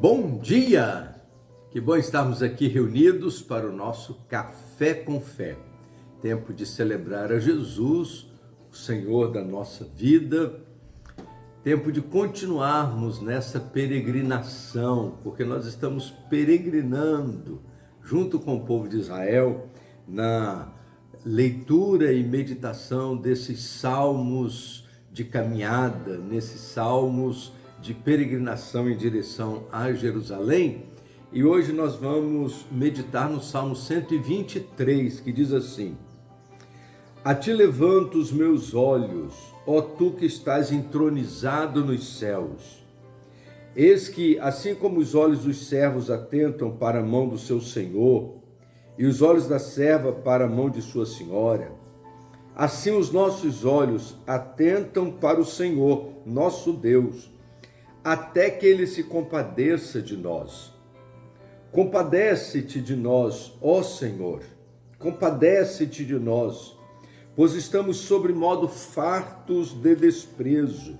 Bom dia! Que bom estarmos aqui reunidos para o nosso Café com Fé. Tempo de celebrar a Jesus, o Senhor da nossa vida. Tempo de continuarmos nessa peregrinação, porque nós estamos peregrinando junto com o povo de Israel na leitura e meditação desses salmos de caminhada, nesses salmos de peregrinação em direção a Jerusalém. E hoje nós vamos meditar no Salmo 123, que diz assim: A ti levanto os meus olhos, ó tu que estás entronizado nos céus. Eis que, assim como os olhos dos servos atentam para a mão do seu senhor, e os olhos da serva para a mão de sua senhora, assim os nossos olhos atentam para o Senhor, nosso Deus, até que ele se compadeça de nós. Compadece-te de nós, ó Senhor, compadece-te de nós, pois estamos sobremodo fartos de desprezo.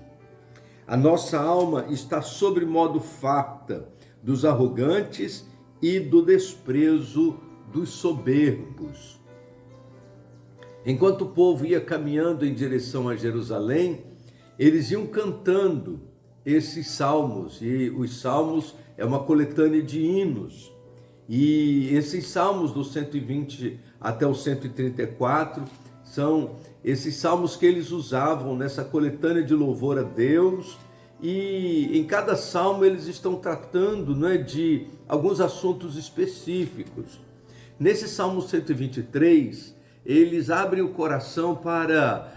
A nossa alma está sobremodo farta dos arrogantes e do desprezo dos soberbos. Enquanto o povo ia caminhando em direção a Jerusalém, eles iam cantando esses salmos, e os salmos é uma coletânea de hinos, e esses salmos do 120 até o 134 são esses salmos que eles usavam nessa coletânea de louvor a Deus, e em cada salmo eles estão tratando, de alguns assuntos específicos. Nesse Salmo 123, eles abrem o coração para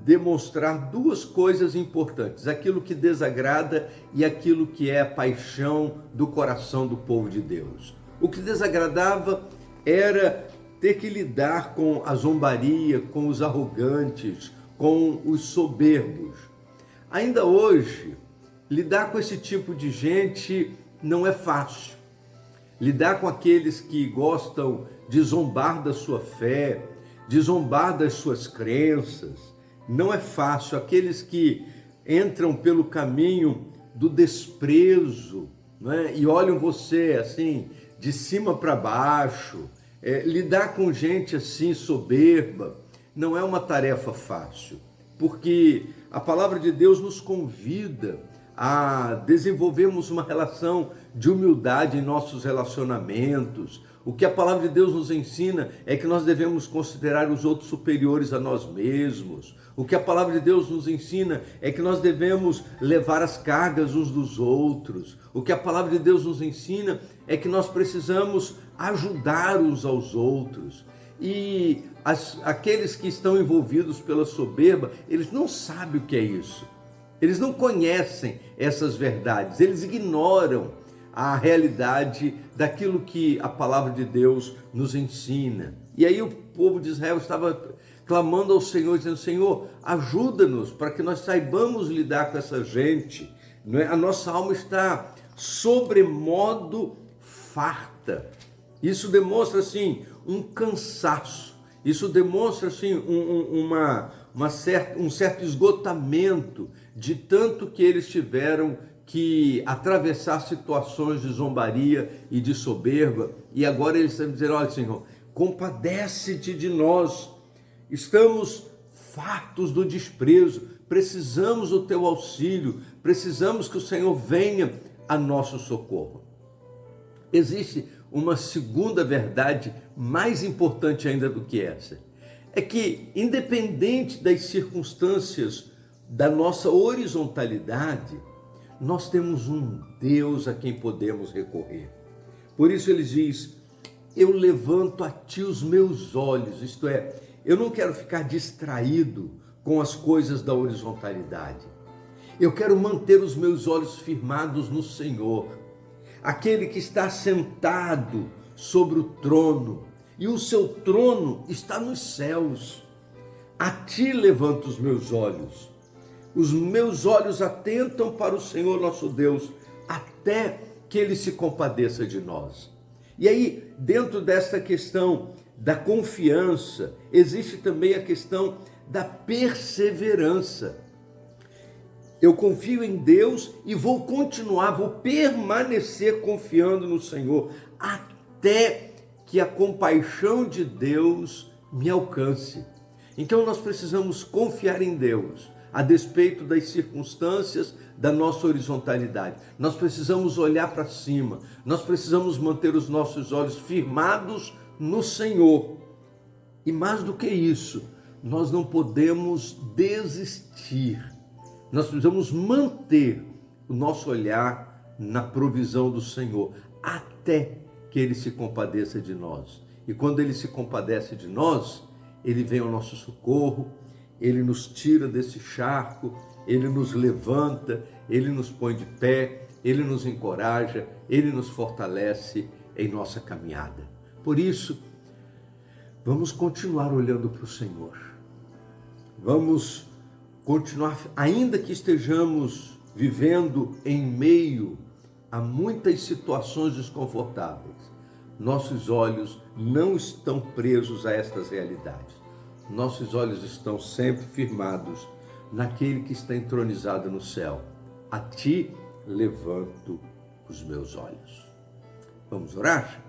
demonstrar duas coisas importantes: aquilo que desagrada e aquilo que é a paixão do coração do povo de Deus. O que desagradava era ter que lidar com a zombaria, com os arrogantes, com os soberbos. Ainda hoje, lidar com esse tipo de gente não é fácil. Lidar com aqueles que gostam de zombar da sua fé, de zombar das suas crenças, não é fácil. Aqueles que entram pelo caminho do desprezo, e olham você assim, de cima para baixo, lidar com gente assim soberba, não é uma tarefa fácil, porque a palavra de Deus nos convida a desenvolvermos uma relação de humildade em nossos relacionamentos. O que a palavra de Deus nos ensina é que nós devemos considerar os outros superiores a nós mesmos. O que a palavra de Deus nos ensina é que nós devemos levar as cargas uns dos outros. O que a palavra de Deus nos ensina é que nós precisamos ajudar uns aos outros. E aqueles que estão envolvidos pela soberba, eles não sabem o que é isso. Eles não conhecem essas verdades, eles ignoram a realidade daquilo que a palavra de Deus nos ensina. E aí o povo de Israel estava clamando ao Senhor, dizendo: Senhor, ajuda-nos para que nós saibamos lidar com essa gente. A nossa alma está sobremodo farta. Isso demonstra assim um cansaço, isso demonstra assim um certo esgotamento de tanto que eles tiveram que atravessar situações de zombaria e de soberba, e agora eles estão dizendo: olha, Senhor, compadece-te de nós, estamos fartos do desprezo, precisamos do teu auxílio, precisamos que o Senhor venha a nosso socorro. Existe uma segunda verdade mais importante ainda do que essa, é que independente das circunstâncias da nossa horizontalidade, nós temos um Deus a quem podemos recorrer. Por isso ele diz: eu levanto a ti os meus olhos, isto é, eu não quero ficar distraído com as coisas da horizontalidade. Eu quero manter os meus olhos firmados no Senhor, aquele que está sentado sobre o trono, e o seu trono está nos céus. A ti levanto os meus olhos. Os meus olhos atentam para o Senhor nosso Deus, até que ele se compadeça de nós. E aí, dentro dessa questão da confiança, existe também a questão da perseverança. eu confio em Deus e vou continuar, vou permanecer confiando no Senhor até que a compaixão de Deus me alcance. Então nós precisamos confiar em Deus, a despeito das circunstâncias da nossa horizontalidade. Nós precisamos olhar para cima, nós precisamos manter os nossos olhos firmados no Senhor. E mais do que isso, nós não podemos desistir. Nós precisamos manter o nosso olhar na provisão do Senhor, até que Ele se compadeça de nós. E quando Ele se compadece de nós, Ele vem ao nosso socorro, Ele nos tira desse charco, Ele nos levanta, Ele nos põe de pé, Ele nos encoraja, Ele nos fortalece em nossa caminhada. Por isso, vamos continuar olhando para o Senhor. Vamos continuar, ainda que estejamos vivendo em meio a muitas situações desconfortáveis, nossos olhos não estão presos a estas realidades. Nossos olhos estão sempre firmados naquele que está entronizado no céu. A ti levanto os meus olhos. Vamos orar?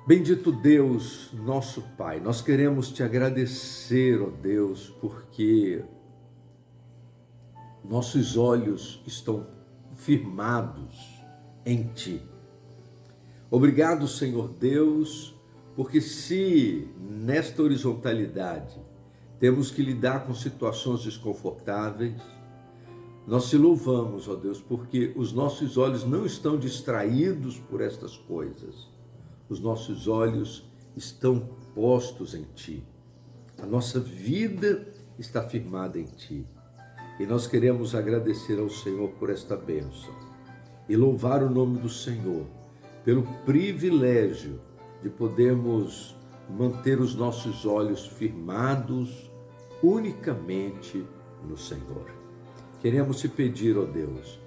Bendito Deus, nosso Pai, nós queremos te agradecer, ó Deus, porque nossos olhos estão firmados em Ti. Obrigado, Senhor Deus, porque se nesta horizontalidade temos que lidar com situações desconfortáveis, nós te louvamos, ó Deus, porque os nossos olhos não estão distraídos por estas coisas. Os nossos olhos estão postos em Ti. A nossa vida está firmada em Ti. E nós queremos agradecer ao Senhor por esta bênção e louvar o nome do Senhor pelo privilégio de podermos manter os nossos olhos firmados unicamente no Senhor. Queremos te pedir, ó Deus,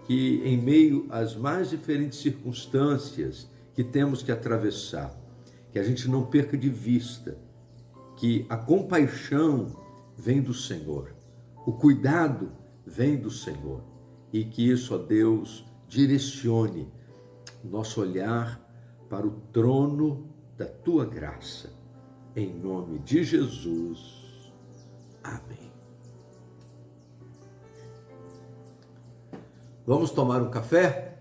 que em meio às mais diferentes circunstâncias que temos que atravessar, que a gente não perca de vista que a compaixão vem do Senhor, o cuidado vem do Senhor, e que isso, ó Deus, direcione nosso olhar para o trono da Tua graça. Em nome de Jesus. Amém. Vamos tomar um café?